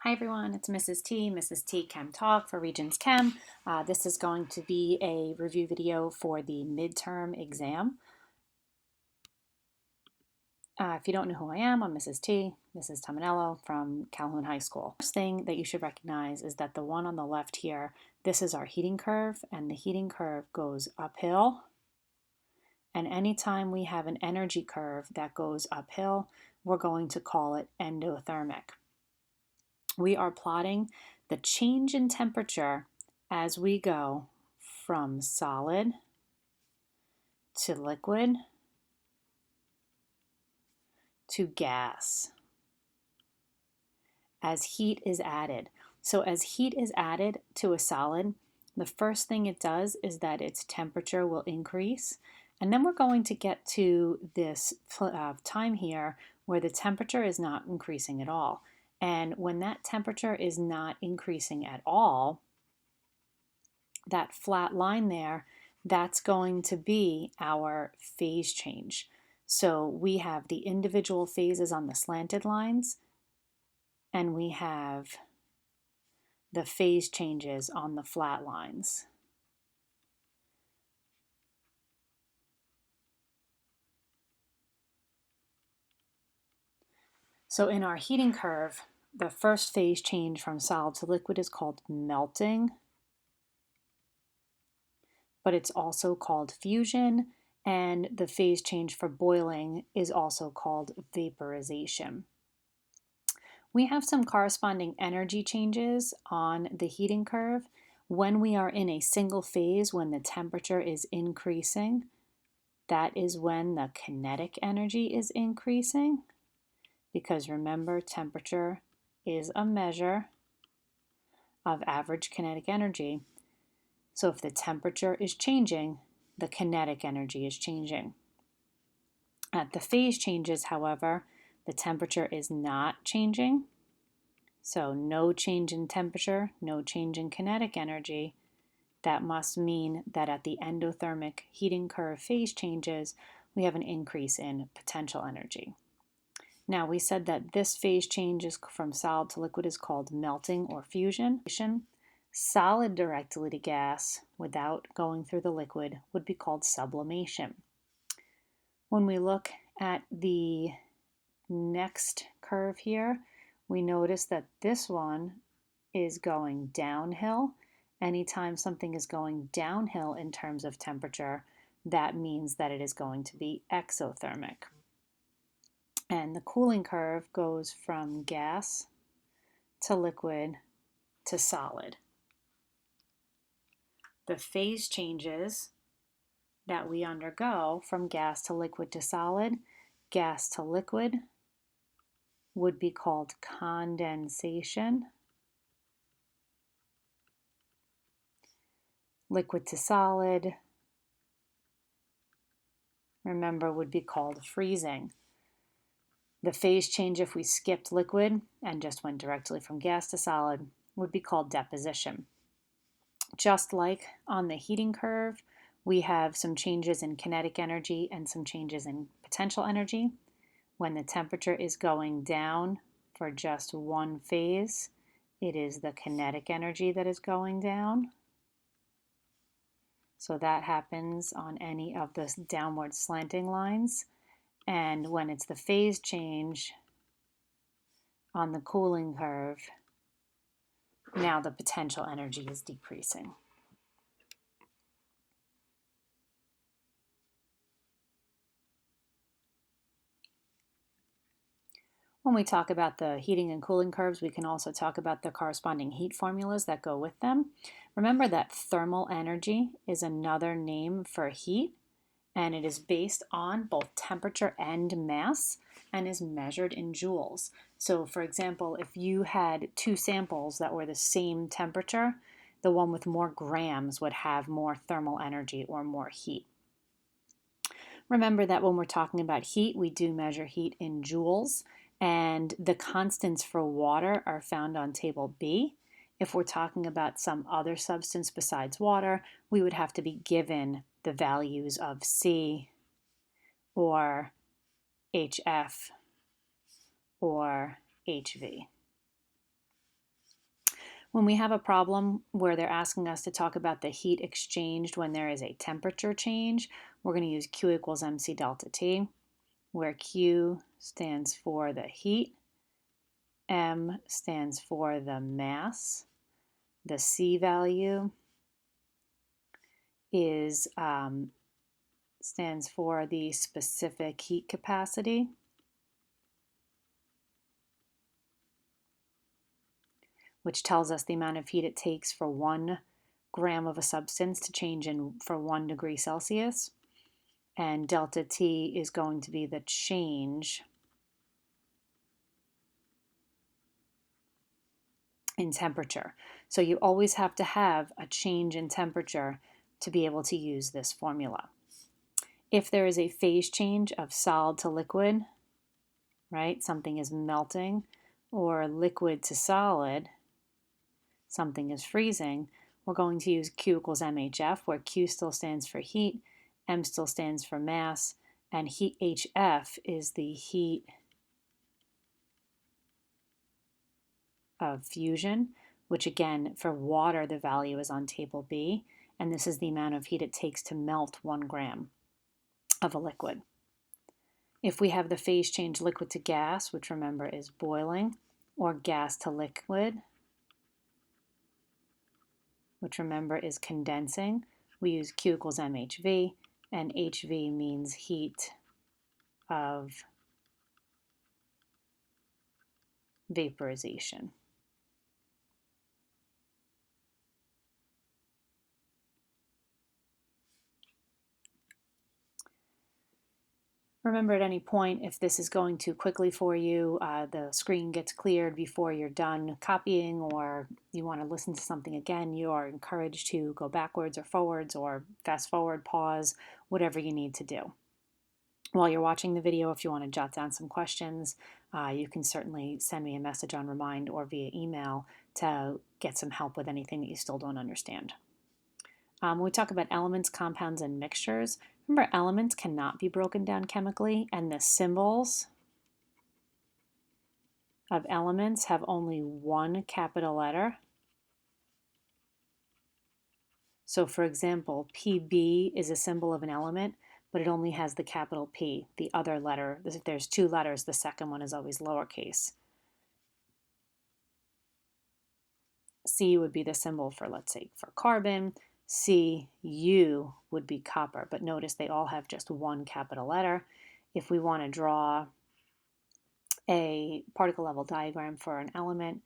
Hi everyone, it's Mrs. T Chem Talk for Regents Chem. This is going to be a review video for the midterm exam. If you don't know who I am, I'm Mrs. T. This is Tominello from Calhoun High School. First thing that you should recognize is that the one on the left here, this is our heating curve, and the heating curve goes uphill. And anytime we have an energy curve that goes uphill, we're going to call it endothermic. We are plotting the change in temperature as we go from solid to liquid to gas as heat is added. So as heat is added to a solid, the first thing it does is that its temperature will increase. And then we're going to get to this time here where the temperature is not increasing at all. And when that temperature is not increasing at all, that flat line there, that's going to be our phase change. So we have the individual phases on the slanted lines, and we have the phase changes on the flat lines. So in our heating curve, the first phase change from solid to liquid is called melting, but it's also called fusion, and the phase change for boiling is also called vaporization. We have some corresponding energy changes on the heating curve. When we are in a single phase, when the temperature is increasing, that is when the kinetic energy is increasing. Because remember, temperature is a measure of average kinetic energy. So if the temperature is changing, the kinetic energy is changing. At the phase changes, however, the temperature is not changing. So no change in temperature, no change in kinetic energy. That must mean that at the endothermic heating curve phase changes, we have an increase in potential energy. Now we said that this phase change from solid to liquid is called melting or fusion. Solid directly to gas without going through the liquid would be called sublimation. When we look at the next curve here, we notice that this one is going downhill. Anytime something is going downhill in terms of temperature, that means that it is going to be exothermic. And the cooling curve goes from gas to liquid to solid. The phase changes that we undergo from gas to liquid to solid, gas to liquid, would be called condensation. Liquid to solid, remember, would be called freezing. The phase change, if we skipped liquid and just went directly from gas to solid, would be called deposition. Just like on the heating curve, we have some changes in kinetic energy and some changes in potential energy. When the temperature is going down for just one phase, it is the kinetic energy that is going down. So that happens on any of the downward slanting lines. And when it's the phase change on the cooling curve, now the potential energy is decreasing. When we talk about the heating and cooling curves, we can also talk about the corresponding heat formulas that go with them. Remember that thermal energy is another name for heat, and it is based on both temperature and mass and is measured in joules. So for example, if you had two samples that were the same temperature, the one with more grams would have more thermal energy or more heat. Remember that when we're talking about heat, we do measure heat in joules, and the constants for water are found on table B. If we're talking about some other substance besides water, we would have to be given the values of C or HF or HV. When we have a problem where they're asking us to talk about the heat exchanged when there is a temperature change, we're going to use Q equals mc delta T, where Q stands for the heat, M stands for the mass, the C value is stands for the specific heat capacity, which tells us the amount of heat it takes for 1 gram of a substance to change for 1 degree Celsius. And delta T is going to be the change in temperature. So you always have to have a change in temperature to be able to use this formula. If there is a phase change of solid to liquid, right, something is melting, or liquid to solid, something is freezing, we're going to use Q equals MHF, where Q still stands for heat, M still stands for mass, and heat HF is the heat of fusion, which again, for water, the value is on table B, and this is the amount of heat it takes to melt 1 gram of a liquid. If we have the phase change liquid to gas, which remember is boiling, or gas to liquid, which remember is condensing, we use Q equals mHV, and HV means heat of vaporization. Remember, at any point, if this is going too quickly for you, the screen gets cleared before you're done copying, or you want to listen to something again, you are encouraged to go backwards or forwards or fast forward, pause, whatever you need to do. While you're watching the video, if you want to jot down some questions, you can certainly send me a message on Remind or via email to get some help with anything that you still don't understand. When we talk about elements, compounds, and mixtures, remember elements cannot be broken down chemically, and the symbols of elements have only one capital letter. So for example, PB is a symbol of an element, but it only has the capital P. The other letter, if there's 2 letters, the second one is always lowercase. C would be the symbol for, let's say, for carbon. Cu would be copper, but notice they all have just one capital letter. If we want to draw a particle level diagram for an element,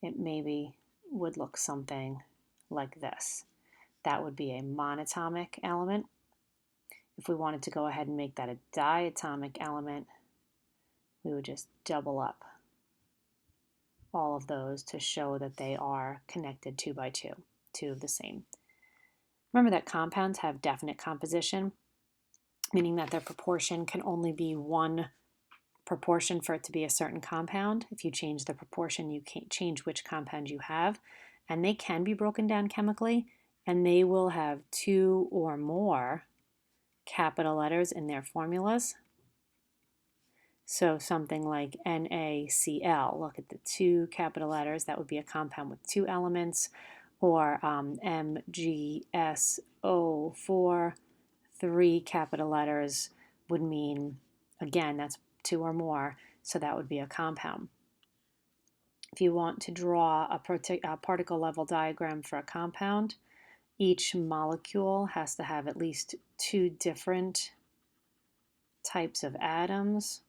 it maybe would look something like this. That would be a monatomic element. If we wanted to go ahead and make that a diatomic element, we would just double up all of those to show that they are connected 2 by 2, 2 of the same. Remember that compounds have definite composition, meaning that their proportion can only be one proportion for it to be a certain compound. If you change the proportion, you can't change which compound you have, and they can be broken down chemically, and they will have 2 or more capital letters in their formulas. So something like NaCl, look at the 2 capital letters, that would be a compound with 2 elements, or MgSO4, 3 capital letters would mean, again, that's 2 or more, so that would be a compound. If you want to draw a particle level diagram for a compound, each molecule has to have at least 2 different types of atoms.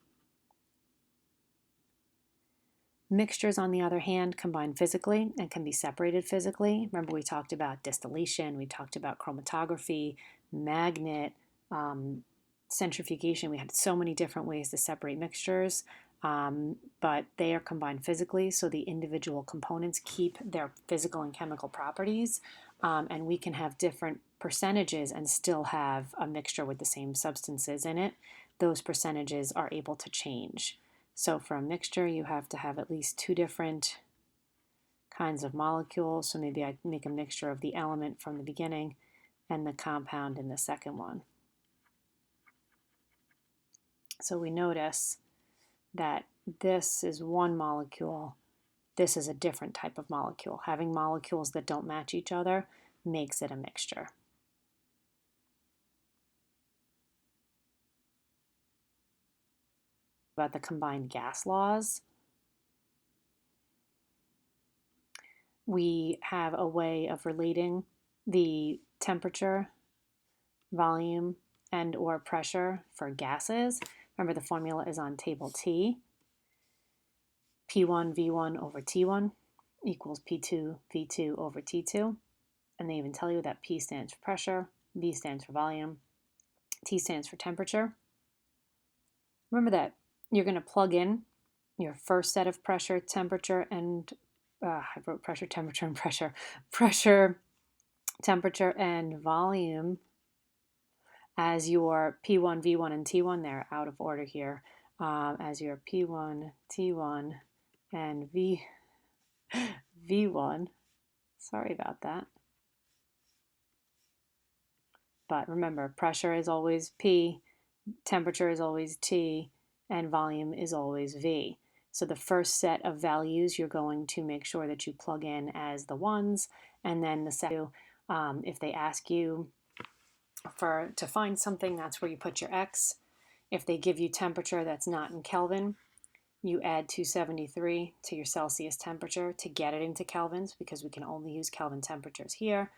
Mixtures, on the other hand, combine physically and can be separated physically. Remember, we talked about distillation, we talked about chromatography, magnet, centrifugation. We had so many different ways to separate mixtures, but they are combined physically, so the individual components keep their physical and chemical properties, and we can have different percentages and still have a mixture with the same substances in it. Those percentages are able to change. So for a mixture, you have to have at least 2 different kinds of molecules. So maybe I make a mixture of the element from the beginning and the compound in the second one. So we notice that this is one molecule, this is a different type of molecule. Having molecules that don't match each other makes it a mixture. About the combined gas laws, we have a way of relating the temperature, volume, and or pressure for gases. Remember, the formula is on table T. P1 V1 over T1 equals P2 V2 over T2. And they even tell you that P stands for pressure, V stands for volume, T stands for temperature. Remember that you're going to plug in your first set of pressure, temperature, and I wrote pressure, temperature, and pressure. Pressure, temperature, and volume as your P1, V1, and T1. They're out of order here. As your P1, T1, and V1. Sorry about that. But remember, pressure is always P, temperature is always T, and volume is always V. So the first set of values you're going to make sure that you plug in as the ones, and then the second, if they ask you to find something, that's where you put your X. If they give you temperature that's not in Kelvin, you add 273 to your Celsius temperature to get it into kelvins, because we can only use Kelvin temperatures here.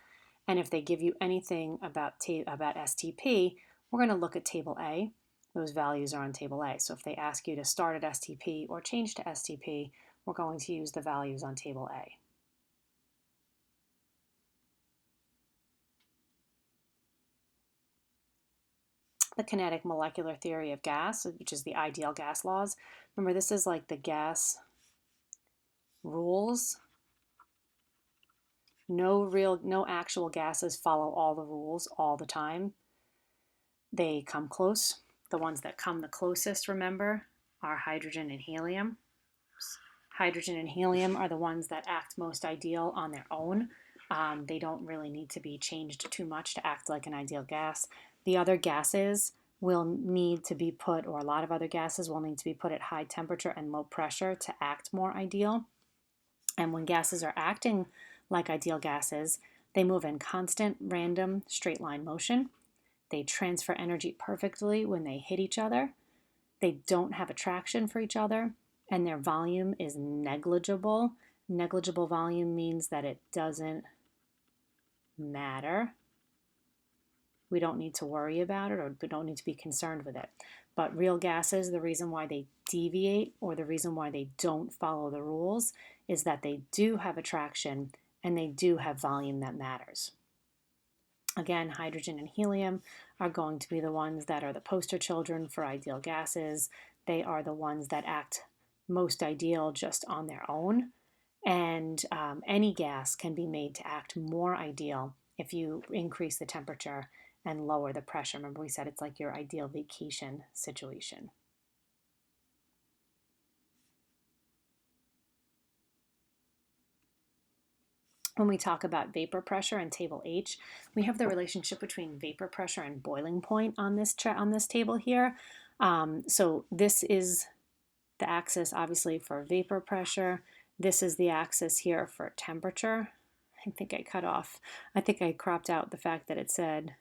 And if they give you anything about STP, we're going to look at table A. Those values are on table A. So if they ask you to start at STP or change to STP, we're going to use the values on table A. The kinetic molecular theory of gas, which is the ideal gas laws. Remember, this is like the gas rules. No actual gases follow all the rules all the time. They come close. The ones that come the closest, remember, are hydrogen and helium. Hydrogen and helium are the ones that act most ideal on their own. They don't really need to be changed too much to act like an ideal gas. The other gases will need to be put, or a lot of other gases will need to be put at high temperature and low pressure to act more ideal. And when gases are acting like ideal gases, they move in constant, random, straight line motion. They transfer energy perfectly when they hit each other. They don't have attraction for each other, and their volume is negligible. Negligible volume means that it doesn't matter. We don't need to worry about it, or we don't need to be concerned with it. But real gases, the reason why they deviate, or the reason why they don't follow the rules, is that they do have attraction and they do have volume that matters. Again, hydrogen and helium are going to be the ones that are the poster children for ideal gases. They are the ones that act most ideal just on their own. And any gas can be made to act more ideal if you increase the temperature and lower the pressure. Remember, we said it's like your ideal vacation situation. When we talk about vapor pressure in table H, we have the relationship between vapor pressure and boiling point on this table here. So this is the axis, obviously, for vapor pressure. This is the axis here for temperature. I think I cropped out the fact that it said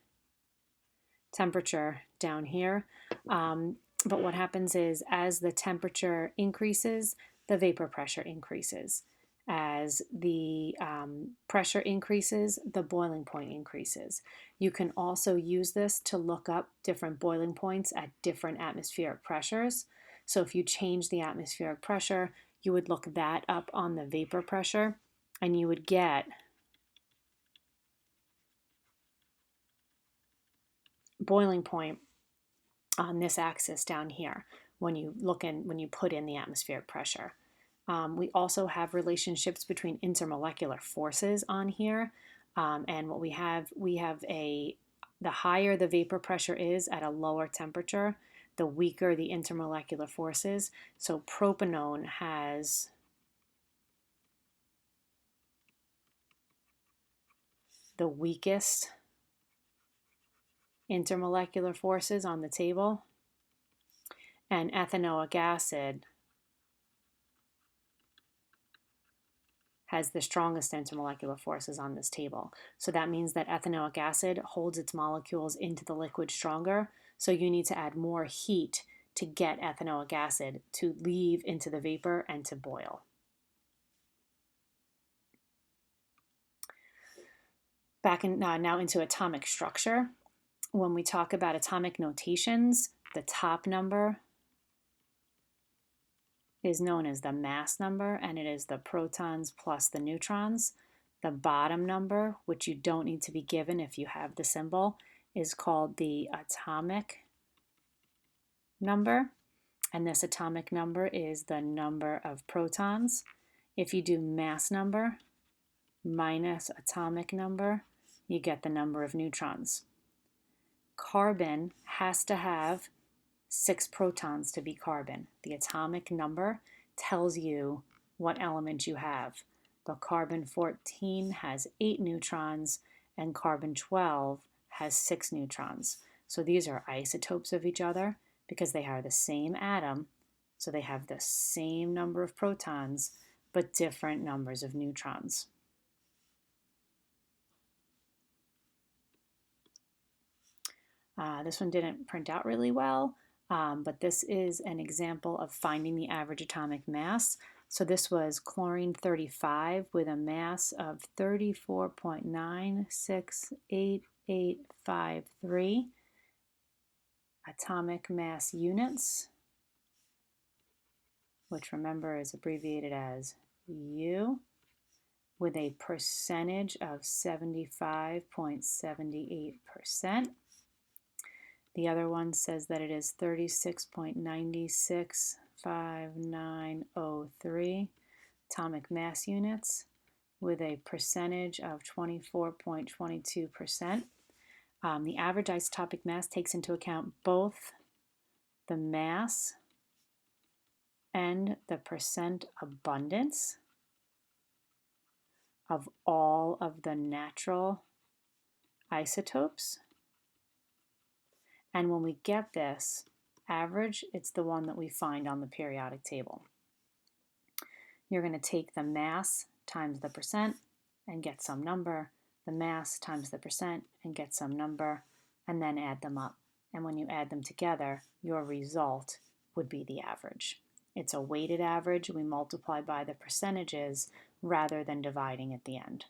temperature down here. But what happens is, as the temperature increases, the vapor pressure increases. As the pressure increases, the boiling point increases. You can also use this to look up different boiling points at different atmospheric pressures. So if you change the atmospheric pressure, you would look that up on the vapor pressure, and you would get boiling point on this axis down here when you put in the atmospheric pressure. We also have relationships between intermolecular forces on here, and what we have the higher the vapor pressure is at a lower temperature, the weaker the intermolecular forces. So propanone has the weakest intermolecular forces on the table, and ethanoic acid has the strongest intermolecular forces on this table. So that means that ethanoic acid holds its molecules into the liquid stronger. So you need to add more heat to get ethanoic acid to leave into the vapor and to boil. Back in, now into atomic structure. When we talk about atomic notations, the top number is known as the mass number, and it is the protons plus the neutrons. The bottom number, which you don't need to be given if you have the symbol, is called the atomic number, and this atomic number is the number of protons. If you do mass number minus atomic number, you get the number of neutrons. Carbon has to have 6 protons to be carbon. The atomic number tells you what element you have. But carbon-14 has 8 neutrons and carbon-12 has 6 neutrons. So these are isotopes of each other because they are the same atom, so they have the same number of protons but different numbers of neutrons. This one didn't print out really well. But this is an example of finding the average atomic mass. So this was chlorine 35 with a mass of 34.968853 atomic mass units, which remember is abbreviated as U, with a percentage of 75.78%. The other one says that it is 36.965903 atomic mass units with a percentage of 24.22%. The average isotopic mass takes into account both the mass and the percent abundance of all of the natural isotopes. And when we get this average, it's the one that we find on the periodic table. You're going to take the mass times the percent and get some number, the mass times the percent and get some number, and then add them up. And when you add them together, your result would be the average. It's a weighted average. We multiply by the percentages rather than dividing at the end.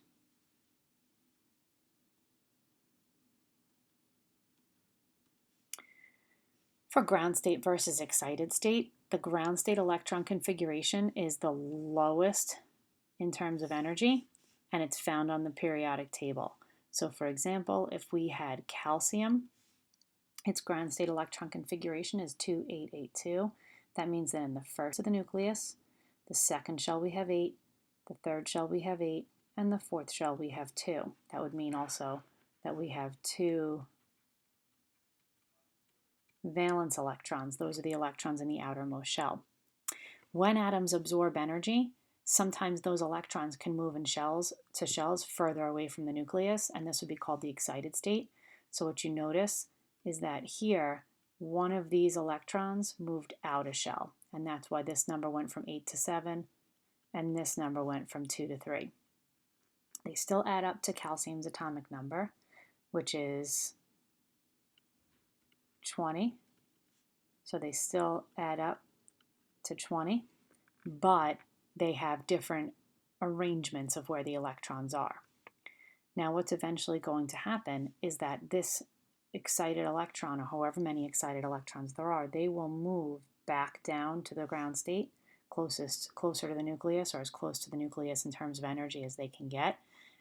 For ground state versus excited state, the ground state electron configuration is the lowest in terms of energy, and it's found on the periodic table. So for example, if we had calcium, its ground state electron configuration is 2882. That means that in the first of the nucleus, the second shell we have 8, the third shell we have 8, and the fourth shell we have 2. That would mean also that we have 2 valence electrons. Those are the electrons in the outermost shell. When atoms absorb energy, sometimes those electrons can move in shells further away from the nucleus, and this would be called the excited state. So what you notice is that here, one of these electrons moved out a shell, and that's why this number went from 8 to 7, and this number went from 2 to 3. They still add up to calcium's atomic number, which is 20. So they still add up to 20, but they have different arrangements of where the electrons are. Now what's eventually going to happen is that this excited electron, or however many excited electrons there are, they will move back down to the ground state, closer to the nucleus, or as close to the nucleus in terms of energy as they can get.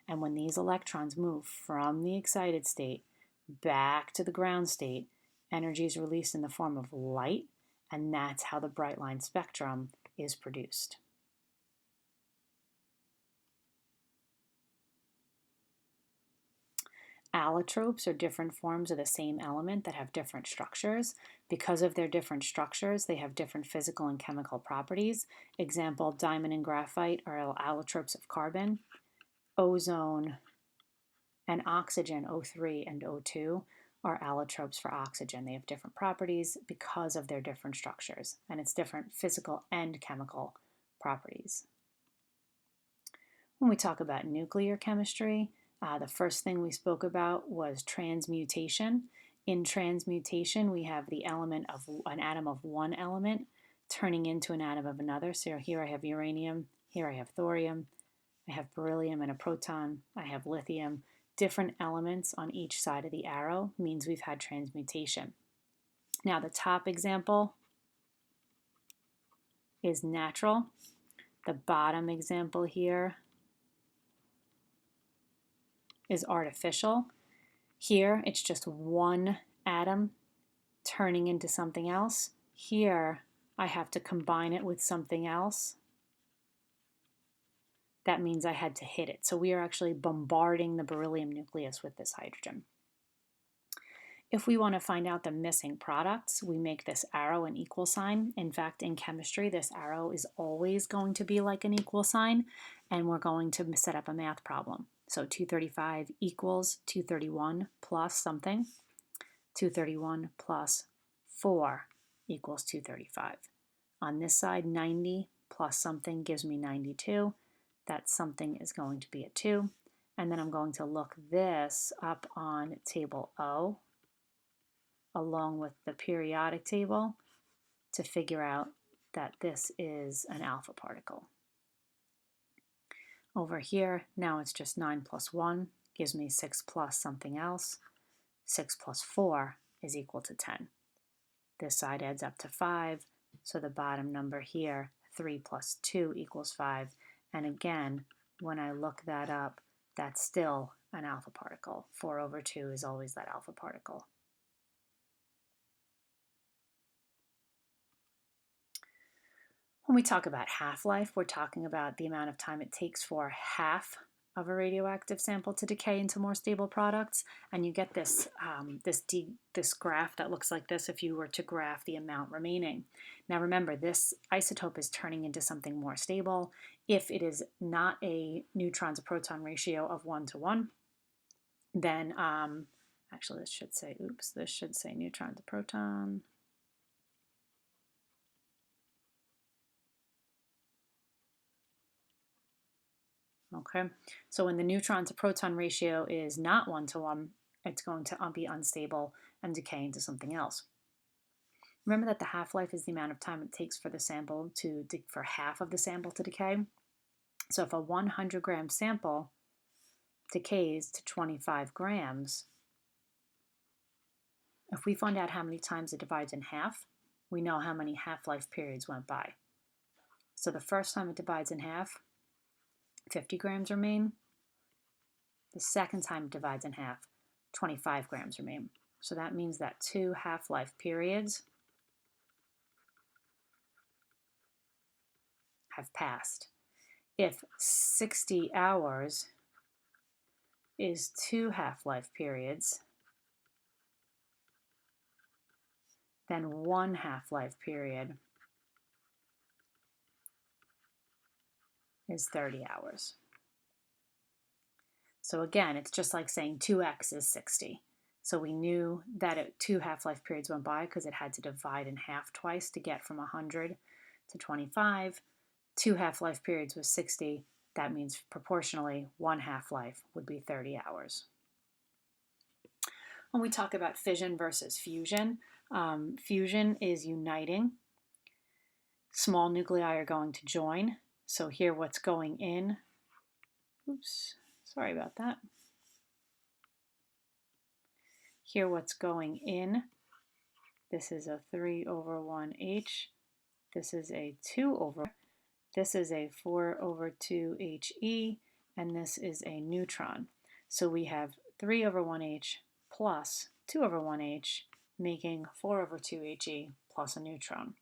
And when these electrons move from the excited state back to the ground state, energy is released in the form of light, and that's how the bright line spectrum is produced. Allotropes are different forms of the same element that have different structures. Because of their different structures, they have different physical and chemical properties. Example, diamond and graphite are allotropes of carbon. Ozone and oxygen, O3 and O2, are allotropes for oxygen. They have different properties because of their different structures, and it's different physical and chemical properties. When we talk about nuclear chemistry, the first thing we spoke about was transmutation. In transmutation, we have the element of an atom of one element turning into an atom of another. So here I have uranium, here I have thorium, I have beryllium and a proton, I have lithium. Different elements on each side of the arrow means we've had transmutation. Now the top example is natural. The bottom example here is artificial. Here it's just one atom turning into something else. Here I have to combine it with something else. That means I had to hit it. So we are actually bombarding the beryllium nucleus with this hydrogen. If we want to find out the missing products, we make this arrow an equal sign. In fact, in chemistry, this arrow is always going to be like an equal sign, and we're going to set up a math problem. So 235 equals 231 plus something. 231 plus 4 equals 235. On this side, 90 plus something gives me 92. That something is going to be a 2. And then I'm going to look this up on table O along with the periodic table to figure out that this is an alpha particle. Over here, now it's just 9 plus 1 gives me 6 plus something else. 6 plus 4 is equal to 10. This side adds up to 5, so the bottom number here, 3 plus 2 equals 5. And again, when I look that up, that's still an alpha particle. 4 over 2 is always that alpha particle. When we talk about half-life, we're talking about the amount of time it takes for half of a radioactive sample to decay into more stable products, and you get this this graph that looks like this if you were to graph the amount remaining. Now remember, this isotope is turning into something more stable. If it is not a neutron to proton ratio of 1 to 1, then actually this should say neutron to proton. Okay, so when the neutron to proton ratio is not 1 to 1, it's going to be unstable and decay into something else. Remember that the half-life is the amount of time it takes for the sample for half of the sample to decay. So if a 100-gram sample decays to 25 grams, if we find out how many times it divides in half, we know how many half-life periods went by. So the first time it divides in half, 50 grams remain. The second time it divides in half, 25 grams remain. So that means that 2 half-life periods have passed. If 60 hours is 2 half-life periods, then 1 half-life period is 30 hours. So again, it's just like saying 2x is 60. So we knew that 2 half-life periods went by because it had to divide in half twice to get from 100 to 25. 2 half-life periods was 60. That means proportionally 1 half-life would be 30 hours. When we talk about fission versus fusion, fusion is uniting. Small nuclei are going to join. So here what's going in, oops, sorry about that. Here what's going in, this is a 3 over 1H, this is a 2 over, this is a 4 over 2He, and this is a neutron. So we have 3 over 1H plus 2 over 1H, making 4 over 2He plus a neutron.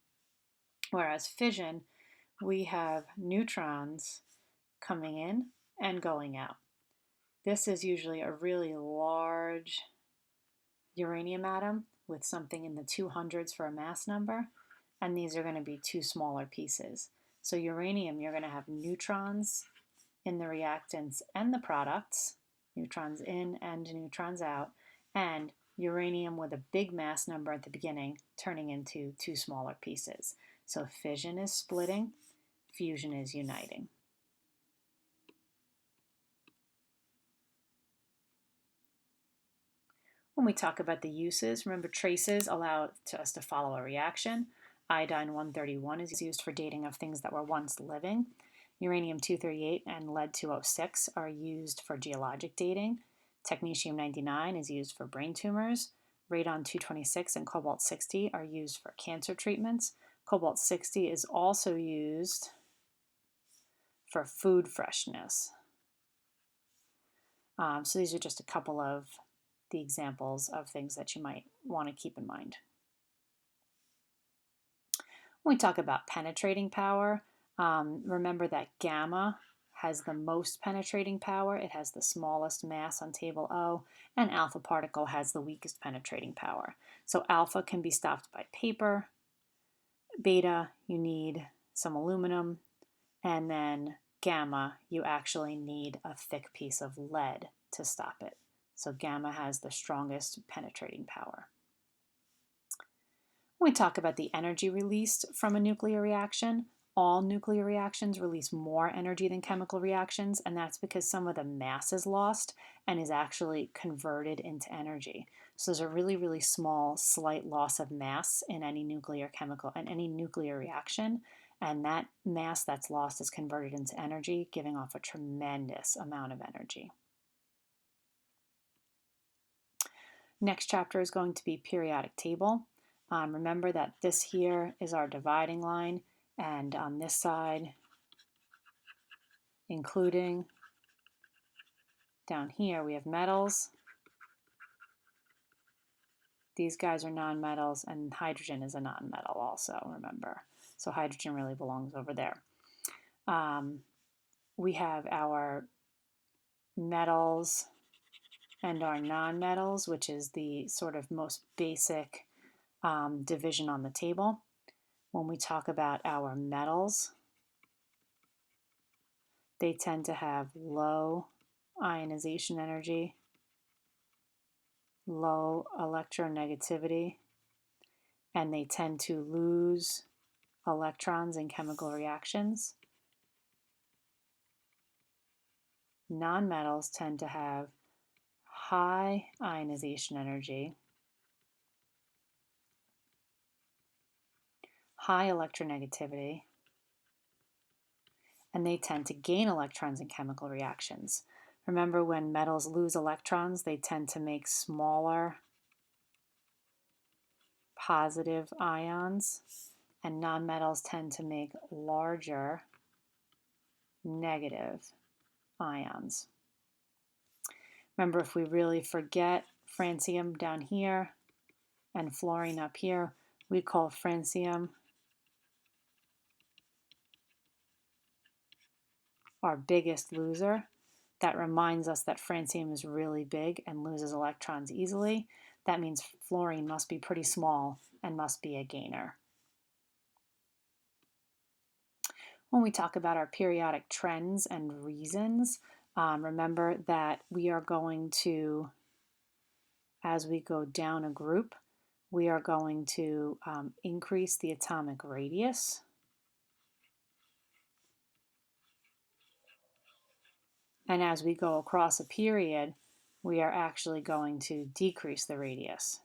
Whereas fission, we have neutrons coming in and going out. This is usually a really large uranium atom with something in the 200s for a mass number, and these are going to be 2 smaller pieces. So uranium, you're going to have neutrons in the reactants and the products, neutrons in and neutrons out, and uranium with a big mass number at the beginning turning into 2 smaller pieces. So fission is splitting, fusion is uniting. When we talk about the uses, remember traces allow us to follow a reaction. Iodine-131 is used for dating of things that were once living. Uranium-238 and lead-206 are used for geologic dating. Technetium-99 is used for brain tumors. Radon-226 and cobalt-60 are used for cancer treatments. Cobalt-60 is also used for food freshness. So these are just a couple of the examples of things that you might want to keep in mind. When we talk about penetrating power, remember that gamma has the most penetrating power. It has the smallest mass on table O, and alpha particle has the weakest penetrating power. So alpha can be stopped by paper. Beta, you need some aluminum. And then gamma, you actually need a thick piece of lead to stop it. So gamma has the strongest penetrating power. When we talk about the energy released from a nuclear reaction, all nuclear reactions release more energy than chemical reactions, and that's because some of the mass is lost and is actually converted into energy. So there's a really, really small, slight loss of mass in any nuclear reaction, and that mass that's lost is converted into energy, giving off a tremendous amount of energy. Next chapter is going to be periodic table. Remember that this here is our dividing line, and on this side, including down here, we have metals. These guys are nonmetals, and hydrogen is a nonmetal also, remember. So hydrogen really belongs over there. We have our metals and our nonmetals, which is the sort of most basic division on the table. When we talk about our metals, they tend to have low ionization energy, low electronegativity, and they tend to lose electrons in chemical reactions. Nonmetals tend to have high ionization energy, high electronegativity, and they tend to gain electrons in chemical reactions. Remember, when metals lose electrons, they tend to make smaller positive ions, and nonmetals tend to make larger negative ions. Remember, if we really forget francium down here and fluorine up here, we call francium our biggest loser. That reminds us that francium is really big and loses electrons easily. That means fluorine must be pretty small and must be a gainer. When we talk about our periodic trends and reasons, remember that we are going to, as we go down a group, we are going to increase the atomic radius. And as we go across a period, we are actually going to decrease the radius.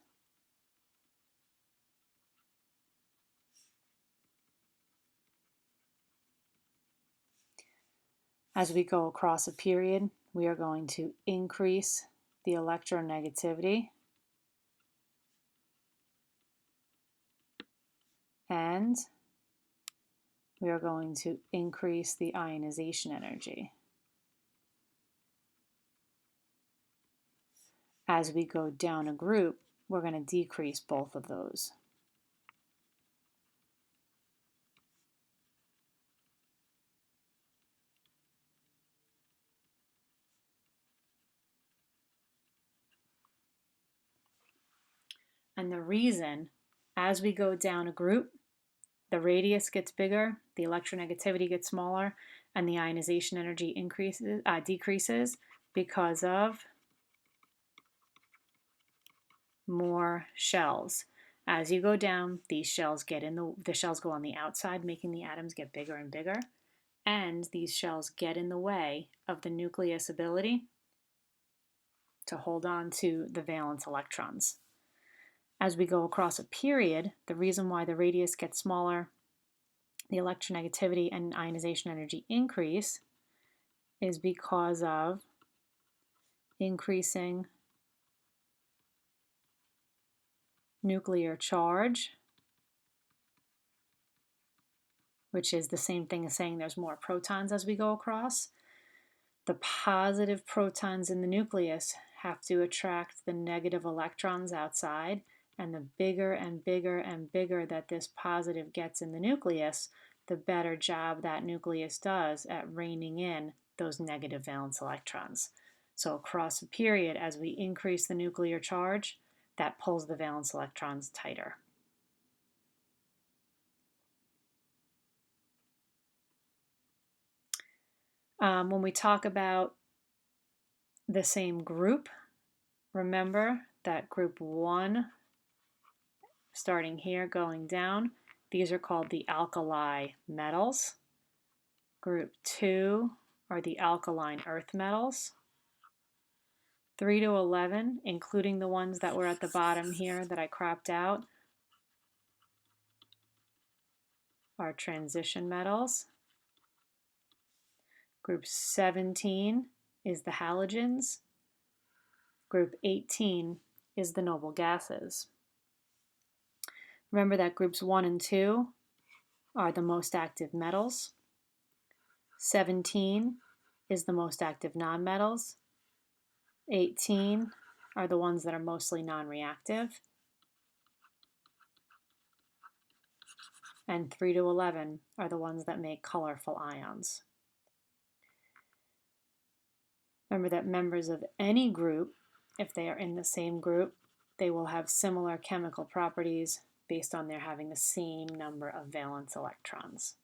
As we go across a period, we are going to increase the electronegativity and we are going to increase the ionization energy. As we go down a group, we're going to decrease both of those. And the reason, as we go down a group, the radius gets bigger, the electronegativity gets smaller, and the ionization energy decreases because of more shells. As you go down, these shells the shells go on the outside, making the atoms get bigger and bigger, and these shells get in the way of the nucleus ability to hold on to the valence electrons. As we go across a period, the reason why the radius gets smaller, the electronegativity and ionization energy increase, is because of increasing nuclear charge, which is the same thing as saying there's more protons as we go across. The positive protons in the nucleus have to attract the negative electrons outside, and the bigger and bigger and bigger that this positive gets in the nucleus, the better job that nucleus does at reining in those negative valence electrons. So across a period, as we increase the nuclear charge, that pulls the valence electrons tighter. When we talk about the same group, remember that group 1, starting here going down, these are called the alkali metals. Group 2 are the alkaline earth metals. 3 to 11, including the ones that were at the bottom here that I cropped out, are transition metals. Group 17 is the halogens. Group 18 is the noble gases. Remember that groups 1 and 2 are the most active metals. 17 is the most active nonmetals. 18 are the ones that are mostly non-reactive. And 3 to 11 are the ones that make colorful ions. Remember that members of any group, if they are in the same group, they will have similar chemical properties based on their having the same number of valence electrons.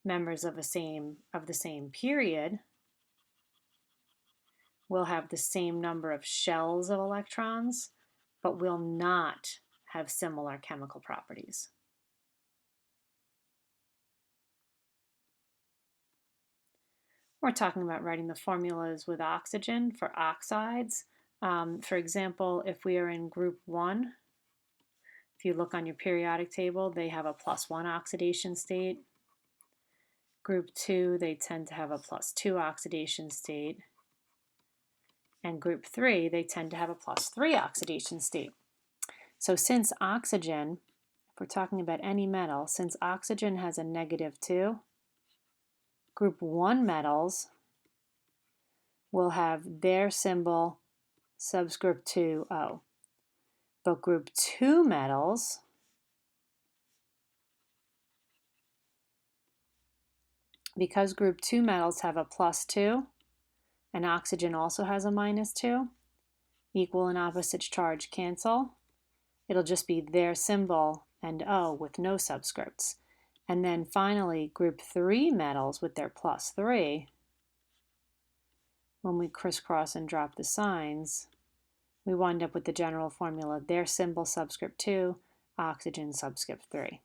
Members of the same period will have the same number of shells of electrons, but will not have similar chemical properties. We're talking about writing the formulas with oxygen for oxides. For example, if we are in group 1, if you look on your periodic table, they have a +1 oxidation state. Group 2, they tend to have a +2 oxidation state. And group 3, they tend to have a +3 oxidation state. So since oxygen, if we're talking about any metal, since oxygen has a -2, group 1 metals will have their symbol subscript 2O. But group 2 metals because group 2 metals have a +2 and oxygen also has a -2, equal and opposite charge cancel. It'll just be their symbol and O with no subscripts. And then finally, group 3 metals with their +3, when we crisscross and drop the signs, we wind up with the general formula, their symbol subscript 2, oxygen subscript 3.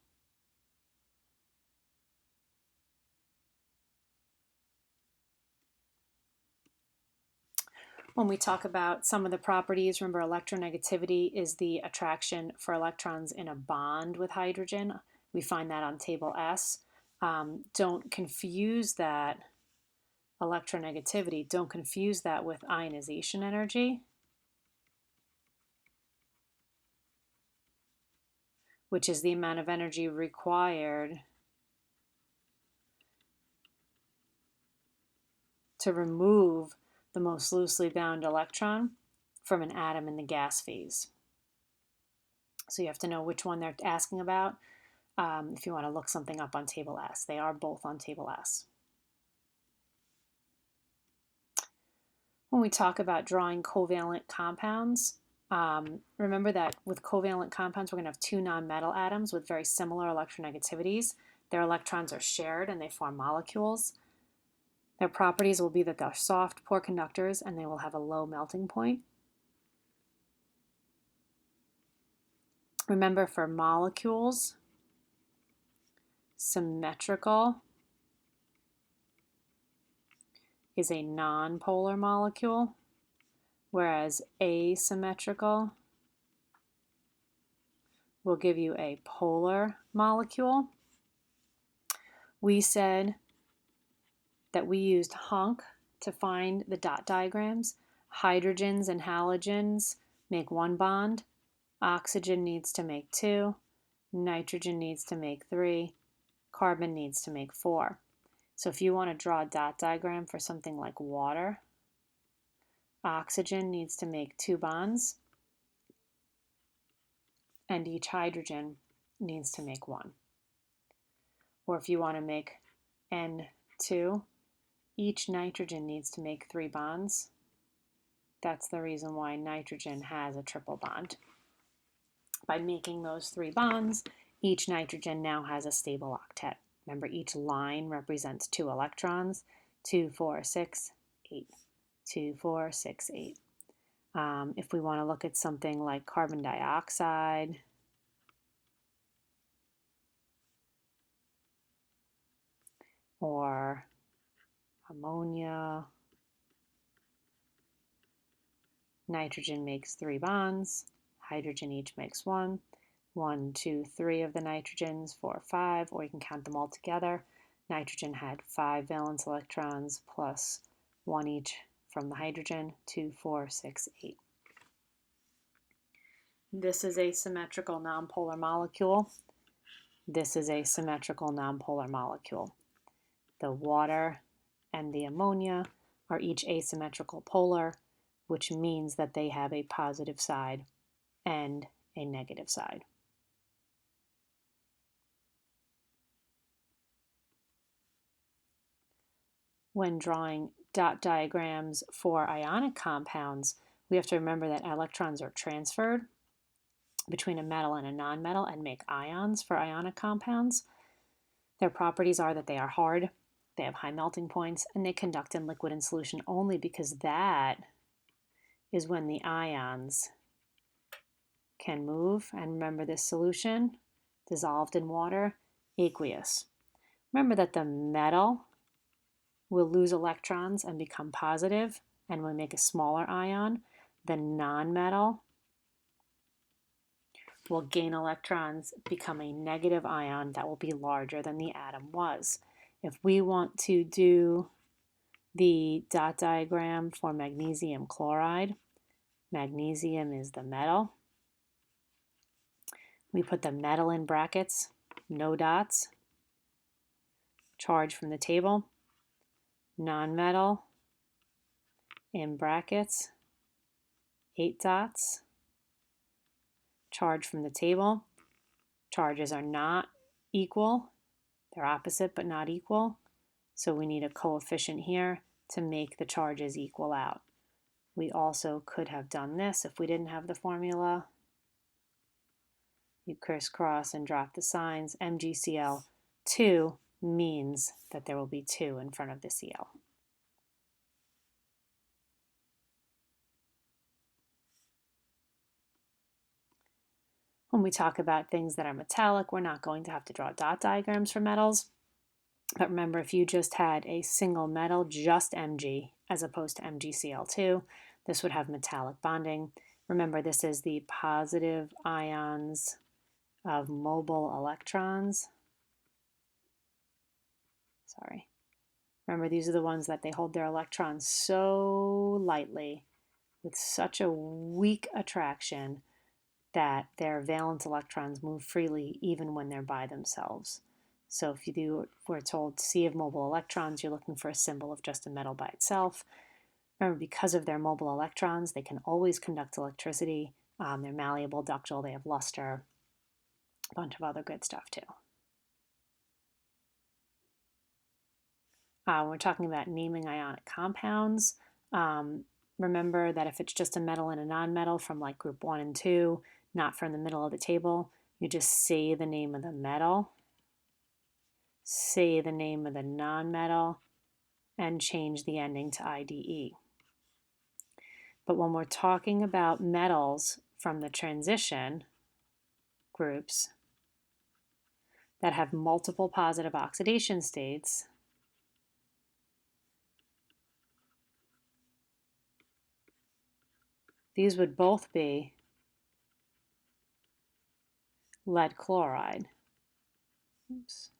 When we talk about some of the properties, remember electronegativity is the attraction for electrons in a bond with hydrogen. We find that on table S. Don't confuse that electronegativity, don't confuse that with ionization energy, which is the amount of energy required to remove the most loosely bound electron from an atom in the gas phase. So you have to know which one they're asking about if you want to look something up on table S. They are both on table S. When we talk about drawing covalent compounds, remember that with covalent compounds, we're going to have 2 nonmetal atoms with very similar electronegativities. Their electrons are shared and they form molecules. Their properties will be that they're soft, poor conductors, and they will have a low melting point. Remember, for molecules, symmetrical is a nonpolar molecule, whereas asymmetrical will give you a polar molecule. We said that we used HUNC to find the dot diagrams. Hydrogens and halogens make one bond. Oxygen needs to make two. Nitrogen needs to make three. Carbon needs to make four. So if you want to draw a dot diagram for something like water, oxygen needs to make two bonds, and each hydrogen needs to make one. Or if you want to make N2, each nitrogen needs to make three bonds. That's the reason why nitrogen has a triple bond. By making those three bonds, each nitrogen now has a stable octet. Remember, each line represents 2 electrons, 2, 4, 6, 8, 2, 4, 6, 8. If we want to look at something like carbon dioxide, or ammonia, nitrogen makes 3 bonds, hydrogen each makes 1. 1, 2, 3 of the nitrogens, 4, 5, or you can count them all together. Nitrogen had 5 valence electrons plus 1 each from the hydrogen, 2, 4, 6, 8. This is a symmetrical nonpolar molecule. This is a symmetrical nonpolar molecule. The water and the ammonia are each asymmetrical polar, which means that they have a positive side and a negative side. When drawing dot diagrams for ionic compounds, we have to remember that electrons are transferred between a metal and a nonmetal and make ions for ionic compounds. Their properties are that they are hard, they have high melting points, and they conduct in liquid and solution only, because that is when the ions can move. And remember, this solution dissolved in water, aqueous. Remember that the metal will lose electrons and become positive, and will make a smaller ion. The nonmetal will gain electrons, become a negative ion that will be larger than the atom was. If we want to do the dot diagram for magnesium chloride, magnesium is the metal. We put the metal in brackets, no dots. Charge from the table. Nonmetal in brackets, 8 dots. Charge from the table. Charges are not equal. They're opposite but not equal. So we need a coefficient here to make the charges equal out. We also could have done this if we didn't have the formula. You crisscross and drop the signs. MgCl2 means that there will be 2 in front of the Cl. When we talk about things that are metallic, we're not going to have to draw dot diagrams for metals. But remember, if you just had a single metal, just Mg, as opposed to MgCl2, this would have metallic bonding. Remember, this is the positive ions of mobile electrons. Sorry. Remember, these are the ones that they hold their electrons so lightly with such a weak attraction that their valence electrons move freely even when they're by themselves. So if we're told C of mobile electrons, you're looking for a symbol of just a metal by itself. Remember, because of their mobile electrons, they can always conduct electricity. They're malleable, ductile, they have luster, a bunch of other good stuff too. When we're talking about naming ionic compounds, remember that if it's just a metal and a nonmetal from like group 1 and 2, not from the middle of the table, you just say the name of the metal, say the name of the nonmetal, and change the ending to IDE. But when we're talking about metals from the transition groups that have multiple positive oxidation states, these would both be lead chloride. Oops.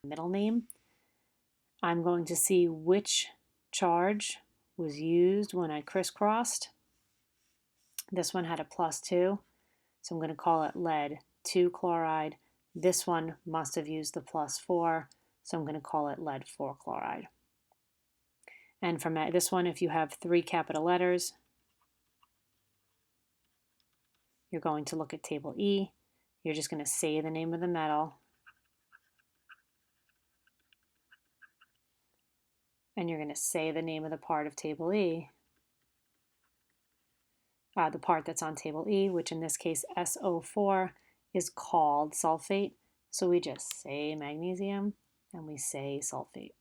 Middle name. I'm going to see which charge was used when I crisscrossed. This one had a +2, so I'm going to call it lead 2 chloride. This one must have used the +4, so I'm going to call it lead 4 chloride. And from this one, if you have 3 capital letters, you're going to look at table E. You're just going to say the name of the metal. And you're going to say the name of the part of table E, the part that's on table E, which in this case SO4 is called sulfate. So we just say magnesium and we say sulfate.